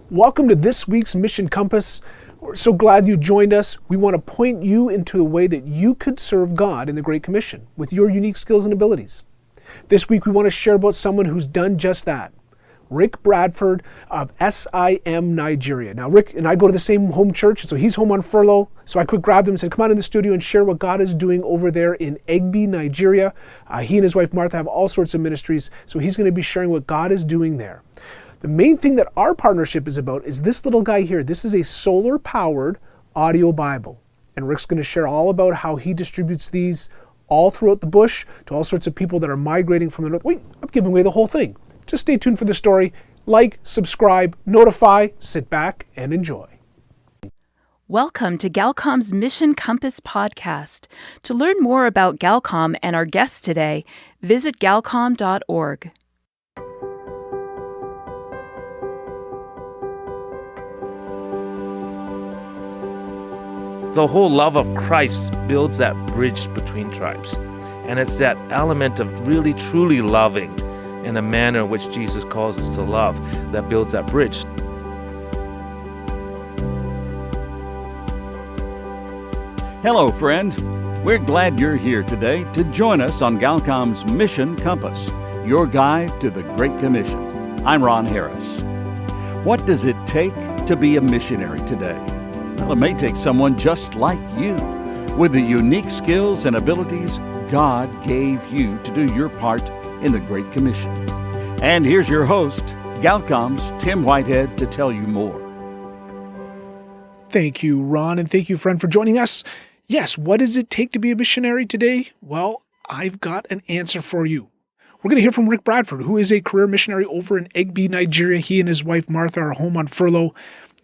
Welcome to this week's Mission Compass. We're so glad you joined us. We want to point you into a way that you could serve God in the Great Commission with your unique skills and abilities. This week we want to share about someone who's done just that. Rick Bradford of SIM Nigeria. Now Rick and I go to the same home church, so he's home on furlough. So I quick grabbed him and said, come on in the studio and share what God is doing over there in Egbe, Nigeria. He and his wife Martha have all sorts of ministries, so he's going to be sharing what God is doing there. The main thing that our partnership is about is this little guy here. This is a solar-powered audio Bible. And Rick's going to share all about how he distributes these all throughout the bush to all sorts of people that are migrating from the north. Wait, I'm giving away the whole thing. Just stay tuned for the story. Like, subscribe, notify, sit back, and enjoy. Welcome to Galcom's Mission Compass podcast. To learn more about Galcom and our guests today, visit galcom.org. The whole love of Christ builds that bridge between tribes. And it's that element of really, truly loving in a manner in which Jesus calls us to love that builds that bridge. Hello, friend. We're glad you're here today to join us on Galcom's Mission Compass, your guide to the Great Commission. I'm Ron Harris. What does it take to be a missionary today? Well, it may take someone just like you, with the unique skills and abilities God gave you to do your part in the Great Commission. And here's your host, Galcom's Tim Whitehead, to tell you more. Thank you, Ron, and thank you, friend, for joining us. Yes, what does it take to be a missionary today? Well, I've got an answer for you. We're going to hear from Rick Bradford, who is a career missionary over in Egbe, Nigeria. He and his wife, Martha, are home on furlough.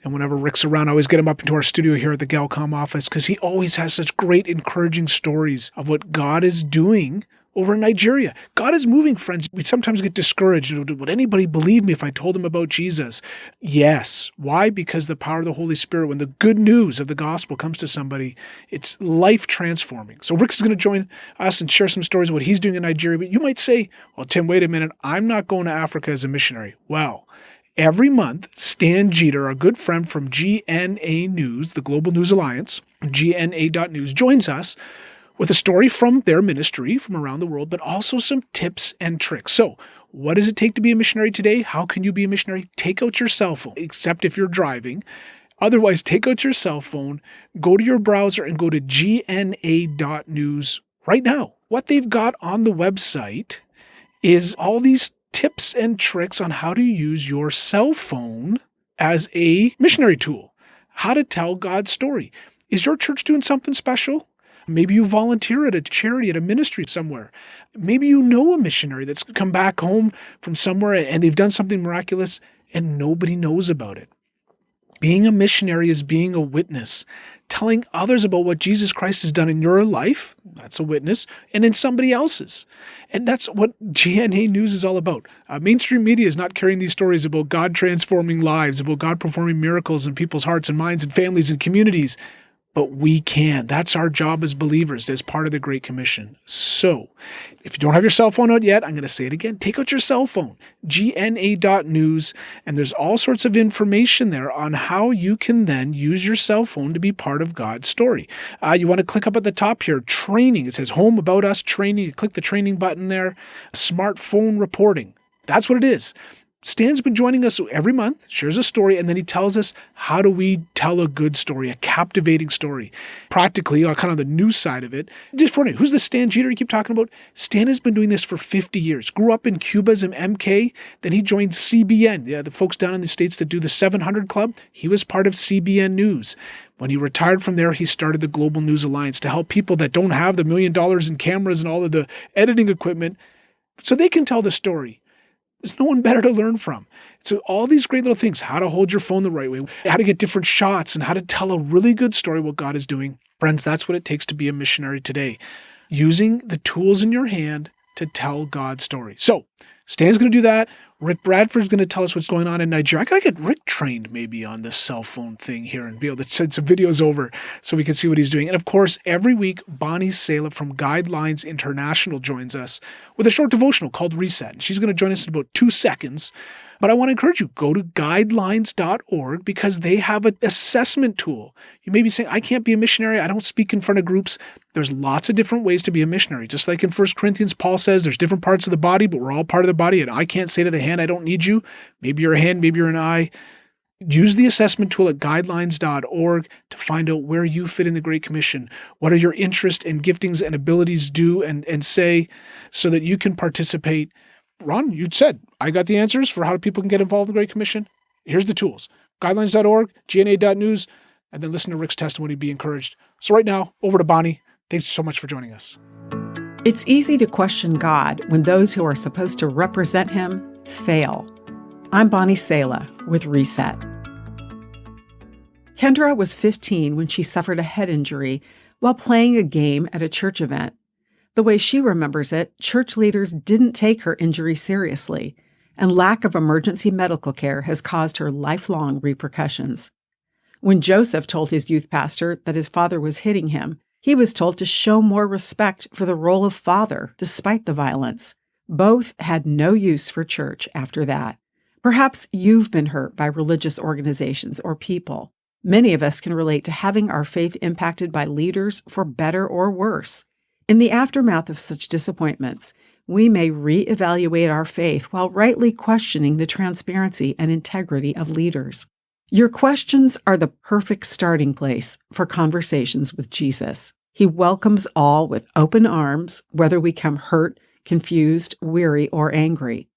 And whenever Rick's around, I always get him up into our studio here at the Galcom office because he always has such great, encouraging stories of what God is doing over in Nigeria. God is moving, friends. We sometimes get discouraged. Would anybody believe me if I told them about Jesus? Yes. Why? Because the power of the Holy Spirit, when the good news of the gospel comes to somebody, it's life transforming. So Rick is going to join us and share some stories of what he's doing in Nigeria. But you might say, well, Tim, wait a minute. I'm not going to Africa as a missionary. Well, every month, Stan Jeter, our good friend from GNA News, the Global News Alliance, GNA.news, joins us with a story from their ministry from around the world, but also some tips and tricks. So, what does it take to be a missionary today? How can you be a missionary? Take out your cell phone, except if you're driving. Otherwise, take out your cell phone, go to your browser, and go to GNA.news right now. What they've got on the website is all these tips and tricks on how to use your cell phone as a missionary tool, how to tell God's story. Is your church doing something special? Maybe you volunteer at a charity, at a ministry somewhere. Maybe you know a missionary that's come back home from somewhere and they've done something miraculous and nobody knows about it. Being a missionary is being a witness, telling others about what Jesus Christ has done in your life, that's a witness, and in somebody else's. And that's what GNA News is all about. Mainstream media is not carrying these stories about God transforming lives, about God performing miracles in people's hearts and minds and families and communities. But we can. That's our job as believers, as part of the Great Commission. So, if you don't have your cell phone out yet, I'm going to say it again. Take out your cell phone, gna.news, and there's all sorts of information there on how you can then use your cell phone to be part of God's story. You want to click up at the top here, training. It says Home About Us Training. You click the training button there. Smartphone reporting. That's what it is. Stan's been joining us every month, shares a story, and then he tells us how do we tell a good story, a captivating story. Practically, kind of the news side of it. Just for me, who's the Stan Jeter you keep talking about? Stan has been doing this for 50 years. Grew up in Cuba as an MK, then he joined CBN, the folks down in the States that do the 700 Club. He was part of CBN News. When he retired from there, he started the Global News Alliance to help people that don't have the $1 million in cameras and all of the editing equipment so they can tell the story. There's no one better to learn from. So all these great little things, how to hold your phone the right way, how to get different shots, and how to tell a really good story what God is doing. Friends, that's what it takes to be a missionary today. Using the tools in your hand to tell God's story. So Stan's going to do that. Rick Bradford's going to tell us what's going on in Nigeria. I got to get Rick trained maybe on this cell phone thing here and be able to send some videos over so we can see what he's doing. And of course, every week, Bonnie Saleh from Guidelines International joins us with a short devotional called Reset. And she's going to join us in about 2 seconds. But I want to encourage you, go to guidelines.org because they have an assessment tool. You may be saying, I can't be a missionary. I don't speak in front of groups. There's lots of different ways to be a missionary. Just like in 1 Corinthians, Paul says there's different parts of the body, but we're all part of the body. And I can't say to the hand, I don't need you. Maybe you're a hand, maybe you're an eye. Use the assessment tool at guidelines.org to find out where you fit in the Great Commission. What are your interests and giftings and abilities do and say so that you can participate. Ron, you said, I got the answers for how people can get involved in the Great Commission. Here's the tools. Guidelines.org, gna.news, and then listen to Rick's testimony, be encouraged. So right now, over to Bonnie. Thanks so much for joining us. It's easy to question God when those who are supposed to represent him fail. I'm Bonnie Sala with Reset. Kendra was 15 when she suffered a head injury while playing a game at a church event. The way she remembers it, church leaders didn't take her injury seriously, and lack of emergency medical care has caused her lifelong repercussions. When Joseph told his youth pastor that his father was hitting him, he was told to show more respect for the role of father despite the violence. Both had no use for church after that. Perhaps you've been hurt by religious organizations or people. Many of us can relate to having our faith impacted by leaders for better or worse. In the aftermath of such disappointments, we may reevaluate our faith while rightly questioning the transparency and integrity of leaders. Your questions are the perfect starting place for conversations with Jesus. He welcomes all with open arms, whether we come hurt, confused, weary, or angry.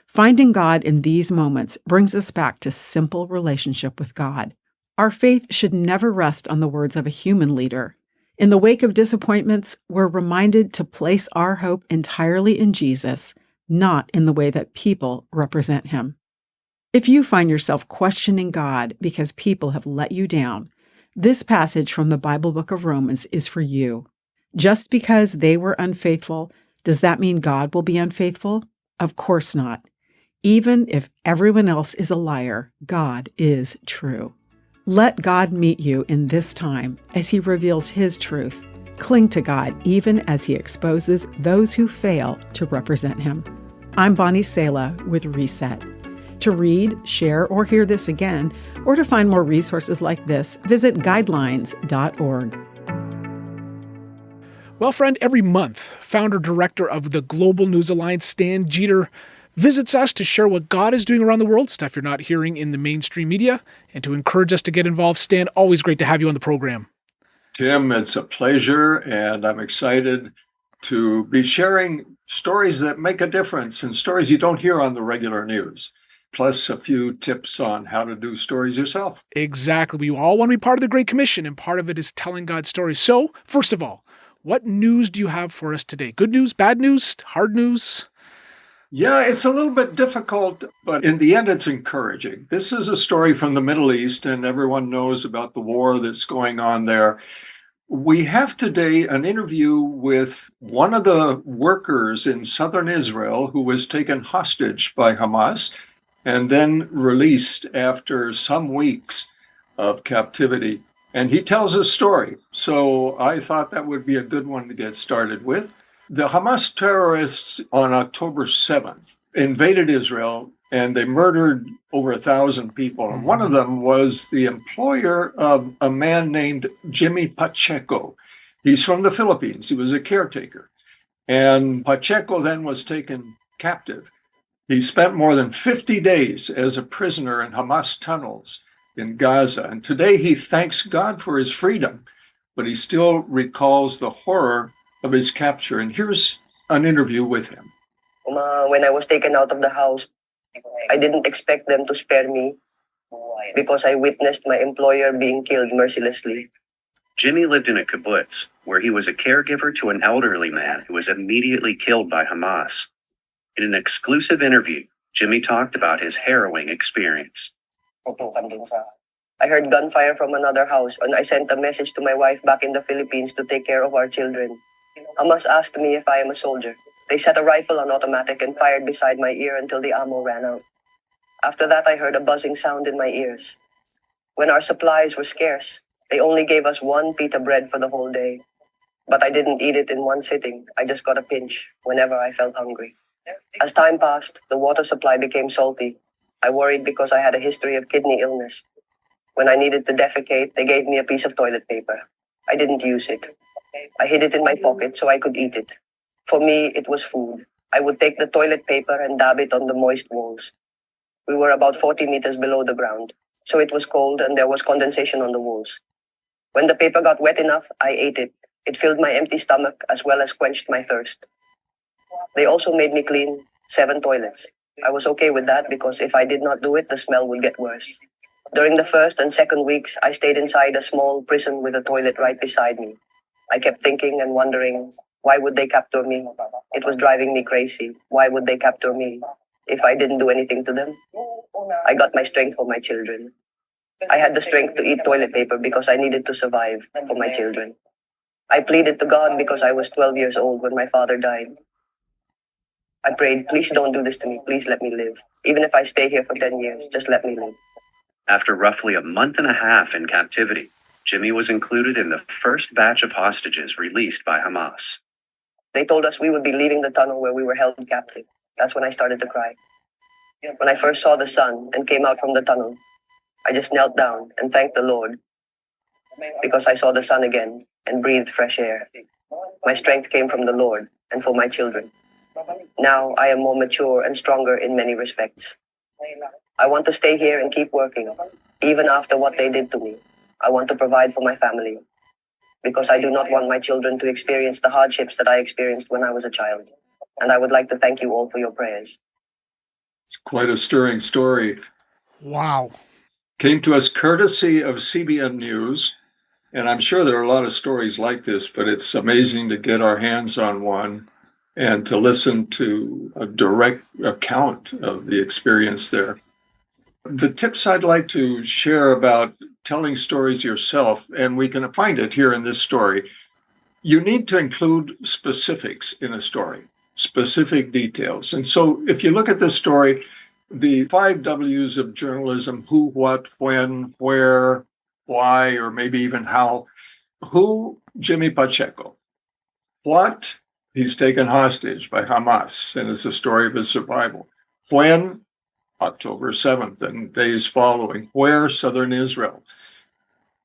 Finding God in these moments brings us back to simple relationship with God. Our faith should never rest on the words of a human leader. In the wake of disappointments, we're reminded to place our hope entirely in Jesus, not in the way that people represent him. If you find yourself questioning God because people have let you down, this passage from the Bible book of Romans is for you. Just because they were unfaithful, does that mean God will be unfaithful? Of course not. Even if everyone else is a liar, God is true. Let God meet you in this time as he reveals his truth. Cling to God even as he exposes those who fail to represent him. I'm Bonnie Sala with Reset. To read, share, or hear this again, or to find more resources like this, visit guidelines.org. Well, friend, every month, founder-director of the Global News Alliance, Stan Jeter, visits us to share what God is doing around the world, stuff you're not hearing in the mainstream media, and to encourage us to get involved. Stan, always great to have you on the program. Tim, it's a pleasure, and I'm excited to be sharing stories that make a difference and stories you don't hear on the regular news, plus a few tips on how to do stories yourself. Exactly. We all want to be part of the Great Commission, and part of it is telling God's stories. So, first of all, what news do you have for us today? Good news, bad news, hard news? Yeah, it's a little bit difficult, but in the end, it's encouraging. This is a story from the Middle East, and everyone knows about the war that's going on there. We have today an interview with one of the workers in southern Israel who was taken hostage by Hamas and then released after some weeks of captivity. And he tells his story. So I thought that would be a good one to get started with. The Hamas terrorists on October 7th invaded Israel and they murdered over 1,000 people. And one of them was the employer of a man named Jimmy Pacheco. He's from the Philippines. He was a caretaker. And Pacheco then was taken captive. He spent more than 50 days as a prisoner in Hamas tunnels in Gaza. And today he thanks God for his freedom, but he still recalls the horror of his capture. And here's an interview with him. When I was taken out of the house, I didn't expect them to spare me because I witnessed my employer being killed mercilessly. Jimmy lived in a kibbutz where he was a caregiver to an elderly man who was immediately killed by Hamas. In an exclusive interview, Jimmy talked about his harrowing experience. I heard gunfire from another house, and I sent a message to my wife back in the Philippines to take care of our children. Hamas asked me if I am a soldier. They set a rifle on automatic and fired beside my ear until the ammo ran out. After that, I heard a buzzing sound in my ears. When our supplies were scarce, they only gave us one pita bread for the whole day. But I didn't eat it in one sitting. I just got a pinch whenever I felt hungry. As time passed, the water supply became salty. I worried because I had a history of kidney illness. When I needed to defecate, they gave me a piece of toilet paper. I didn't use it. I hid it in my pocket so I could eat it. For me, it was food. I would take the toilet paper and dab it on the moist walls. We were about 40 meters below the ground, so it was cold and there was condensation on the walls. When the paper got wet enough, I ate it. It filled my empty stomach as well as quenched my thirst. They also made me clean 7 toilets. I was okay with that because if I did not do it, the smell would get worse. During the first and second weeks, I stayed inside a small prison with a toilet right beside me. I kept thinking and wondering, why would they capture me? It was driving me crazy. Why would they capture me if I didn't do anything to them? I got my strength for my children. I had the strength to eat toilet paper because I needed to survive for my children. I pleaded to God because I was 12 years old when my father died. I prayed, please don't do this to me. Please let me live. Even if I stay here for 10 years, just let me live. After roughly a month and a half in captivity, Jimmy was included in the first batch of hostages released by Hamas. They told us we would be leaving the tunnel where we were held captive. That's when I started to cry. When I first saw the sun and came out from the tunnel, I just knelt down and thanked the Lord because I saw the sun again and breathed fresh air. My strength came from the Lord and for my children. Now I am more mature and stronger in many respects. I want to stay here and keep working, even after what they did to me. I want to provide for my family because I do not want my children to experience the hardships that I experienced when I was a child. And I would like to thank you all for your prayers. It's quite a stirring story. Wow. Came to us courtesy of CBN News. And I'm sure there are a lot of stories like this, but it's amazing to get our hands on one and to listen to a direct account of the experience there. The tips I'd like to share about telling stories yourself, and we can find it here in this story, you need to include specifics in a story, specific details. And so if you look at this story, the 5 W's of journalism, who, what, when, where, why, or maybe even how. Who? Jimmy Pacheco. What? He's taken hostage by Hamas, and it's a story of his survival. When? October 7th and days following. Where? Southern Israel.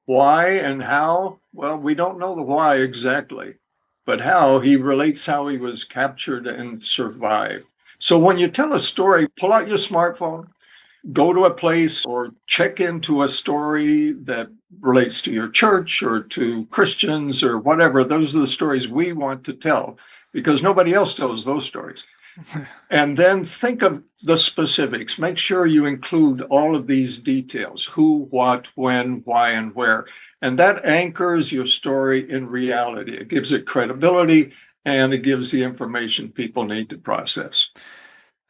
Why and how? Well, we don't know the why exactly, but how, he relates how he was captured and survived. So when you tell a story, pull out your smartphone, go to a place or check into a story that relates to your church or to Christians or whatever. Those are the stories we want to tell because nobody else tells those stories. And then think of the specifics. Make sure you include all of these details: who, what, when, why, and where. And that anchors your story in reality. It gives it credibility and it gives the information people need to process.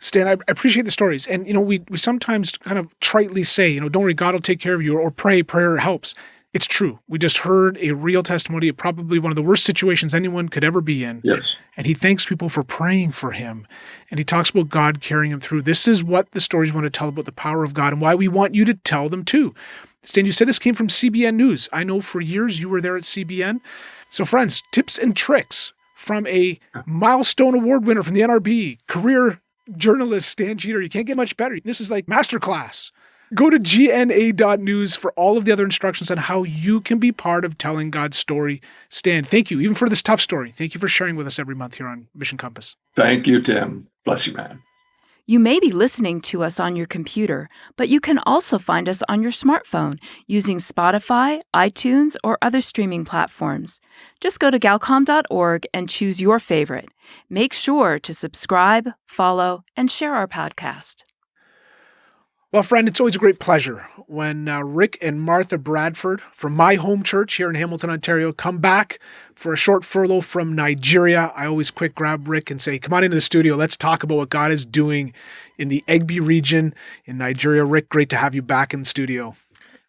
Stan, I appreciate the stories. And, we sometimes kind of tritely say, don't worry, God will take care of you, or pray, prayer helps. It's true. We just heard a real testimony of probably one of the worst situations anyone could ever be in. Yes. And he thanks people for praying for him. And he talks about God carrying him through. This is what the stories want to tell about the power of God and why we want you to tell them too. Stan, you said this came from CBN News. I know for years you were there at CBN. So friends, tips and tricks from a milestone award winner from the NRB, career journalist Stan Jeter. You can't get much better. This is like masterclass. Go to gna.news for all of the other instructions on how you can be part of telling God's story. Stan, thank you, even for this tough story. Thank you for sharing with us every month here on Mission Compass. Thank you, Tim. Bless you, man. You may be listening to us on your computer, but you can also find us on your smartphone using Spotify, iTunes, or other streaming platforms. Just go to galcom.org and choose your favorite. Make sure to subscribe, follow, and share our podcast. Well, friend, it's always a great pleasure when Rick and Martha Bradford from my home church here in Hamilton, Ontario, come back for a short furlough from Nigeria. I always quick grab Rick and say, come on into the studio. Let's talk about what God is doing in the Egbe region in Nigeria. Rick, great to have you back in the studio.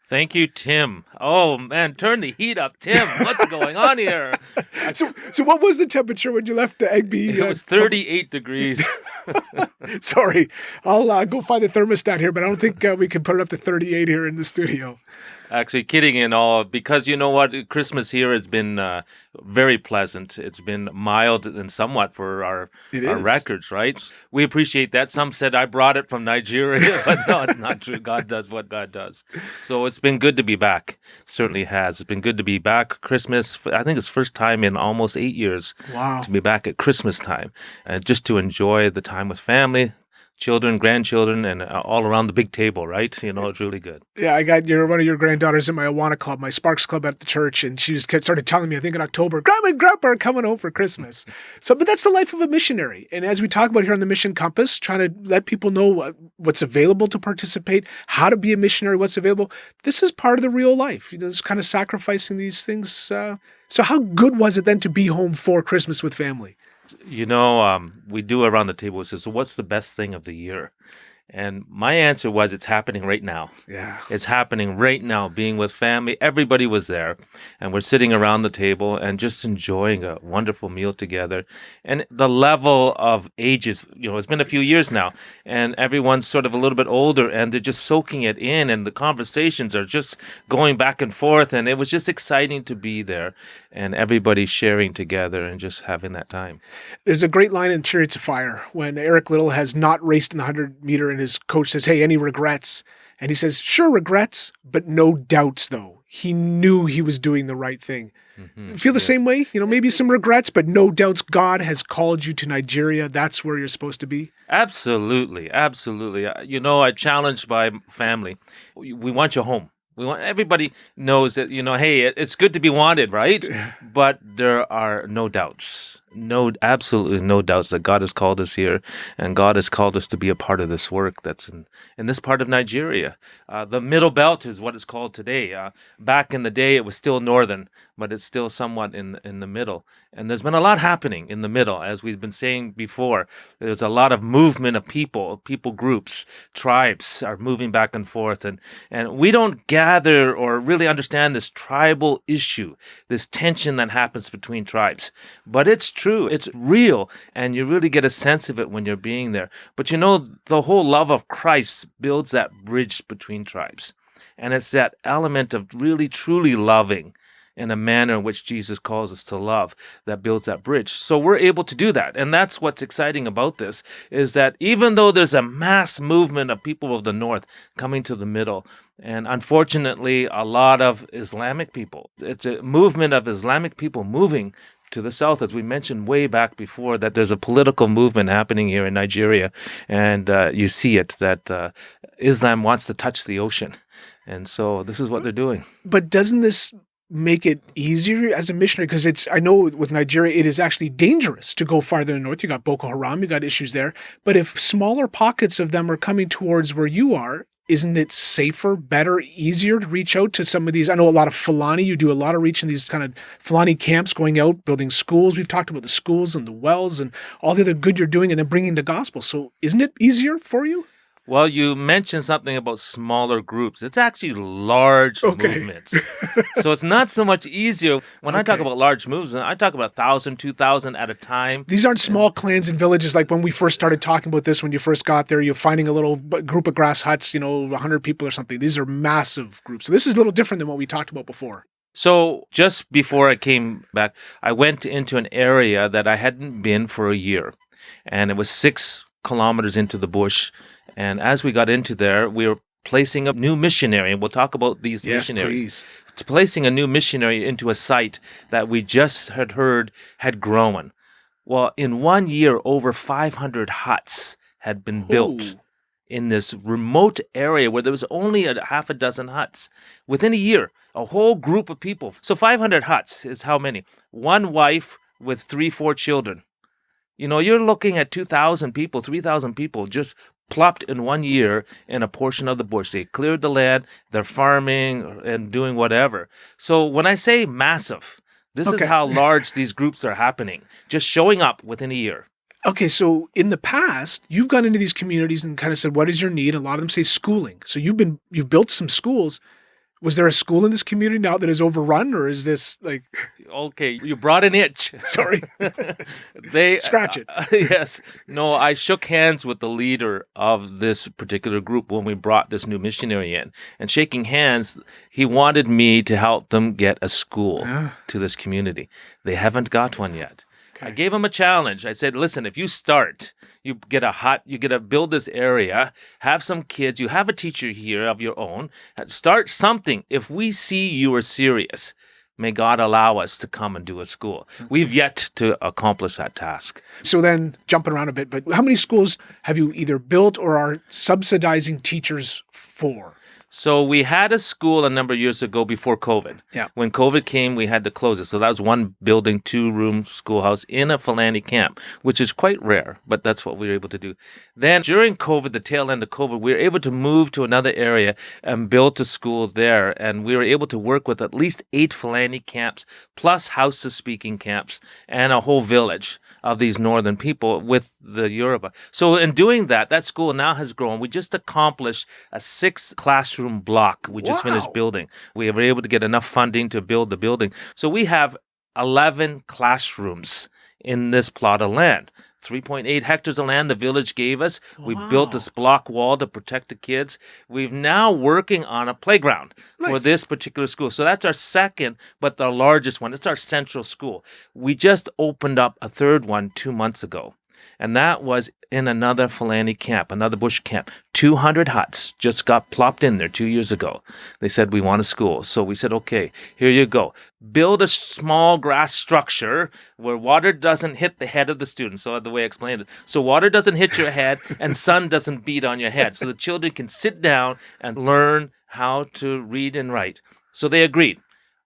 Thank you, Tim. Oh, man, turn the heat up, Tim. What's going on here? So what was the temperature when you left Egbe? It was 38 degrees. Sorry, I'll go find the thermostat here, but I don't think we can put it up to 38 here in the studio. Actually, kidding and all, because you know what? Christmas here has been very pleasant. It's been mild and somewhat for It our is. records, right? We appreciate that. Some said I brought it from Nigeria, but no, it's not true. God does what God does. So it's been good to be back. Certainly has. It's been good to be back. Christmas, I think it's first time in almost 8 years Wow. to be back at Christmas time, and just to enjoy the time with family, children, grandchildren, and all around the big table, right? You know, it's really good. Yeah, I got one of your granddaughters in my Awana club, my Sparks club at the church, and she started telling me, I think in October, Grandma and Grandpa are coming home for Christmas. So, but that's the life of a missionary. And as we talk about here on the Mission Compass, trying to let people know what's available to participate, how to be a missionary, what's available. This is part of the real life. You know, this kind of sacrificing these things. So how good was it then to be home for Christmas with family? You know, we do around the table. We say, so what's the best thing of the year? And my answer was, it's happening right now. Yeah. It's happening right now, being with family. Everybody was there, and we're sitting around the table and just enjoying a wonderful meal together. And the level of ages, you know, it's been a few years now, and everyone's sort of a little bit older, and they're just soaking it in, and the conversations are just going back and forth. And it was just exciting to be there, and everybody sharing together and just having that time. There's a great line in Chariots of Fire when Eric Little has not raced in the 100-meter and his coach says, hey, any regrets? And he says, sure, regrets, but no doubts, though. He knew he was doing the right thing. Feel the same way? You know, maybe some regrets, but no doubts God has called you to Nigeria. That's where you're supposed to be. Absolutely. Absolutely. You know, I challenged my family. We want you home. Everybody knows that, you know, hey, it's good to be wanted, right? But there are no doubts. Absolutely no doubts that God has called us here, and God has called us to be a part of this work that's in this part of Nigeria. The Middle Belt is what it's called today. Back in the day, it was still northern, but it's still somewhat in the middle. And there's been a lot happening in the middle, as we've been saying before. There's a lot of movement of people groups, tribes are moving back and forth, and we don't gather or really understand this tribal issue, this tension that happens between tribes. But it's true, it's real, and you really get a sense of it when you're being there. But you know, the whole love of Christ builds that bridge between tribes. And it's that element of really, truly loving in a manner in which Jesus calls us to love that builds that bridge. So we're able to do that. And that's what's exciting about this, is that even though there's a mass movement of people of the north coming to the middle, and unfortunately a lot of Islamic people, it's a movement of Islamic people moving to the south, as we mentioned way back before, that there's a political movement happening here in Nigeria. And you see it, that Islam wants to touch the ocean. And so this is what they're doing. But doesn't this make it easier as a missionary? Because I know with Nigeria, it is actually dangerous to go farther in the north. You got Boko Haram, you got issues there. But if smaller pockets of them are coming towards where you are, isn't it safer, better, easier to reach out to some of these? I know a lot of Fulani, you do a lot of reach in these kind of Fulani camps, going out, building schools. We've talked about the schools and the wells and all the other good you're doing, and then bringing the gospel. So isn't it easier for you? Well, you mentioned something about smaller groups. It's actually large movements. So it's not so much easier. When I talk about large movements, I talk about 1,000, 2,000 at a time. These aren't small clans and villages like when we first started talking about this, when you first got there, you're finding a little group of grass huts, 100 people or something. These are massive groups. So this is a little different than what we talked about before. So just before I came back, I went into an area that I hadn't been for a year. And it was 6 kilometers into the bush. And as we got into there, we were placing a new missionary, and we'll talk about these missionaries. Please. Placing a new missionary into a site that we just had heard had grown. Well, in 1 year, over 500 huts had been built in this remote area where there was only a half a dozen huts. Within a year, a whole group of people. So 500 huts is how many? One wife with 3-4 children. You know, you're looking at 2,000 people, 3,000 people just plopped in 1 year in a portion of the bush. They cleared the land, they're farming and doing whatever. So when I say massive, this is how large these groups are happening, just showing up within a year. Okay, so in the past, you've gone into these communities and kind of said, what is your need? A lot of them say schooling. So you've built some schools. Was there a school in this community now that is overrun, or is this like, Okay, you brought an itch. sorry, They scratch it? yes. No, I shook hands with the leader of this particular group when we brought this new missionary in. And shaking hands, he wanted me to help them get a school to this community. They haven't got one yet. I gave him a challenge. I said, listen, if you start, you get a hut, you get to build this area, have some kids, you have a teacher here of your own, start something. If we see you are serious, may God allow us to come and do a school. We've yet to accomplish that task. So then, jumping around a bit, but how many schools have you either built or are subsidizing teachers for? So we had a school a number of years ago before COVID. Yeah. When COVID came, we had to close it. So that was one building, 2-room schoolhouse in a Fulani camp, which is quite rare, but that's what we were able to do. Then during COVID, the tail end of COVID, we were able to move to another area and build a school there. And we were able to work with at least 8 Fulani camps, plus houses speaking camps, and a whole village of these northern people with the Yoruba. So in doing that, that school now has grown. We just accomplished a 6-classroom block we just finished building. We were able to get enough funding to build the building. So we have 11 classrooms in this plot of land. 3.8 hectares of land the village gave us. We built this block wall to protect the kids. We've now working on a playground for this particular school. So that's our second, but the largest one. It's our central school. We just opened up a third one 2 months ago. And that was in another Fulani camp, another bush camp. 200 huts just got plopped in there 2 years ago. They said, we want a school. So we said, okay, here you go. Build a small grass structure where water doesn't hit the head of the student. So the way I explained it. So water doesn't hit your head and sun doesn't beat on your head. So the children can sit down and learn how to read and write. So they agreed.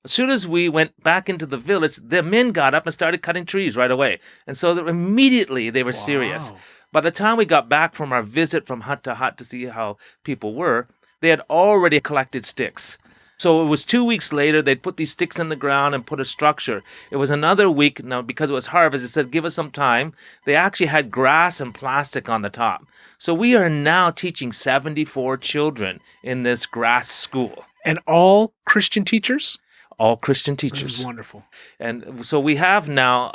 As soon as we went back into the village, the men got up and started cutting trees right away. And so immediately they were serious. By the time we got back from our visit from hut to see how people were, they had already collected sticks. So it was 2 weeks later, they'd put these sticks in the ground and put a structure. It was another week, now because it was harvest, they said, give us some time. They actually had grass and plastic on the top. So we are now teaching 74 children in this grass school. And all Christian teachers? All Christian teachers. This is wonderful. And so we have now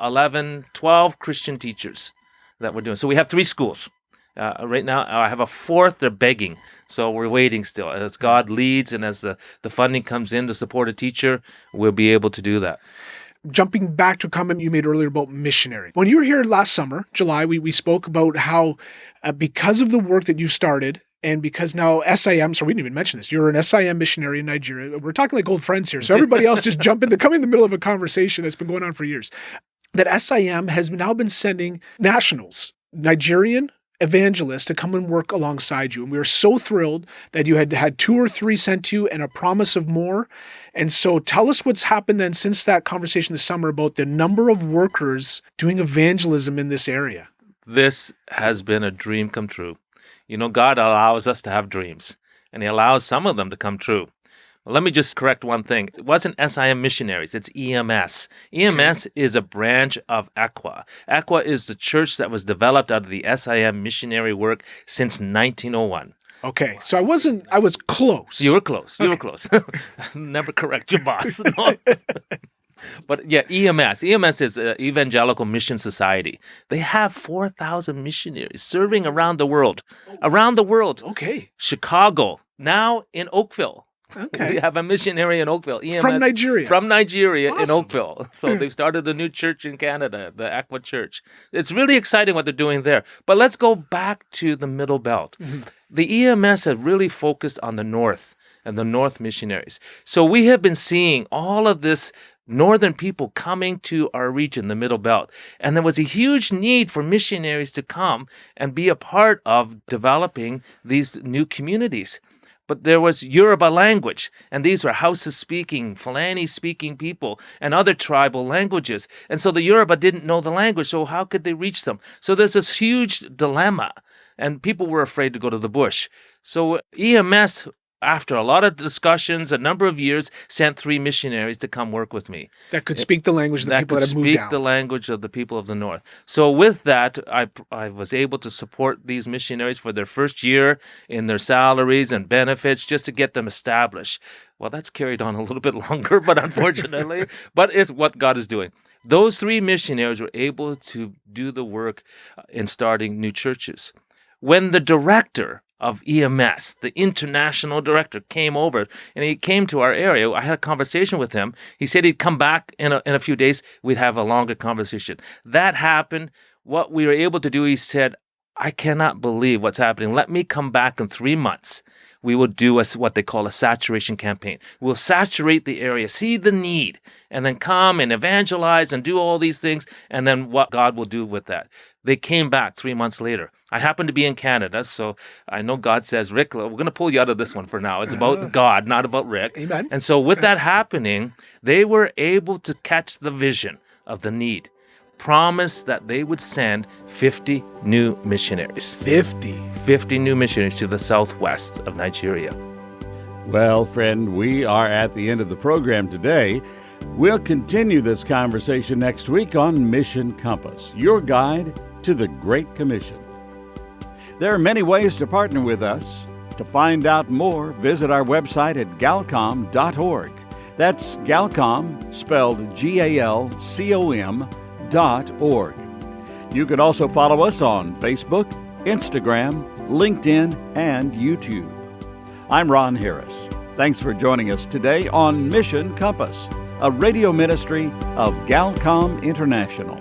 12 Christian teachers that we're doing. So we have 3 schools. Right now, I have a 4th. They're begging. So we're waiting still. As God leads and as the funding comes in to support a teacher, we'll be able to do that. Jumping back to a comment you made earlier about missionary. When you were here last summer, July, we spoke about how because of the work that you started, and because now SIM, so we didn't even mention this, you're an SIM missionary in Nigeria. We're talking like old friends here. So everybody else just come in the middle of a conversation that's been going on for years. That SIM has now been sending nationals, Nigerian evangelists, to come and work alongside you. And we were so thrilled that you had 2 or 3 sent to you and a promise of more. And so tell us what's happened then since that conversation this summer about the number of workers doing evangelism in this area. This has been a dream come true. You know, God allows us to have dreams, and He allows some of them to come true. Well, let me just correct one thing. It wasn't SIM missionaries, it's EMS. EMS is a branch of Egbe. Egbe is the church that was developed out of the SIM missionary work since 1901. Okay, so I was close. You were close. You were close. Never correct your boss. No. But yeah, EMS. EMS is Evangelical Mission Society. They have 4,000 missionaries serving around the world. Around the world. Okay. Chicago, now in Oakville. Okay. We have a missionary in Oakville. EMS, From Nigeria. From Nigeria in Awesome. Oakville. So they've started a new church in Canada, the Egbe Church. It's really exciting what they're doing there. But let's go back to the Middle Belt. Mm-hmm. The EMS has really focused on the North and the North missionaries. So we have been seeing all of this northern people coming to our region, the Middle Belt. And there was a huge need for missionaries to come and be a part of developing these new communities. But there was Yoruba language, and these were Hausa-speaking, Fulani-speaking people, and other tribal languages. And so the Yoruba didn't know the language, so how could they reach them? So there's this huge dilemma, and people were afraid to go to the bush. So EMS after a lot of discussions, a number of years, sent 3 missionaries to come work with me. That could speak the language of the That people could that have moved speak down. the language of the people of the North. So with that, I was able to support these missionaries for their first year in their salaries and benefits just to get them established. Well, that's carried on a little bit longer, but unfortunately, but it's what God is doing. Those 3 missionaries were able to do the work in starting new churches. When the director of EMS, the international director, came over and he came to our area, I had a conversation with him. He said he'd come back in a few days. We'd have a longer conversation. That happened. What we were able to do, he said, I cannot believe what's happening. Let me come back in 3 months. We will do what they call a saturation campaign. We'll saturate the area, see the need, and then come and evangelize and do all these things, and then what God will do with that. They came back 3 months later. I happen to be in Canada, so I know God says, Rick, we're going to pull you out of this one for now. It's about God, not about Rick. Amen. And so with that happening, they were able to catch the vision of the need, promise that they would send 50 new missionaries. 50 new missionaries to the southwest of Nigeria. Well, friend, we are at the end of the program today. We'll continue this conversation next week on Mission Compass, your guide to the Great Commission. There are many ways to partner with us. To find out more, visit our website at galcom.org. That's Galcom, spelled GALCOM.org. You can also follow us on Facebook, Instagram, LinkedIn, and YouTube. I'm Ron Harris. Thanks for joining us today on Mission Compass, a radio ministry of Galcom International.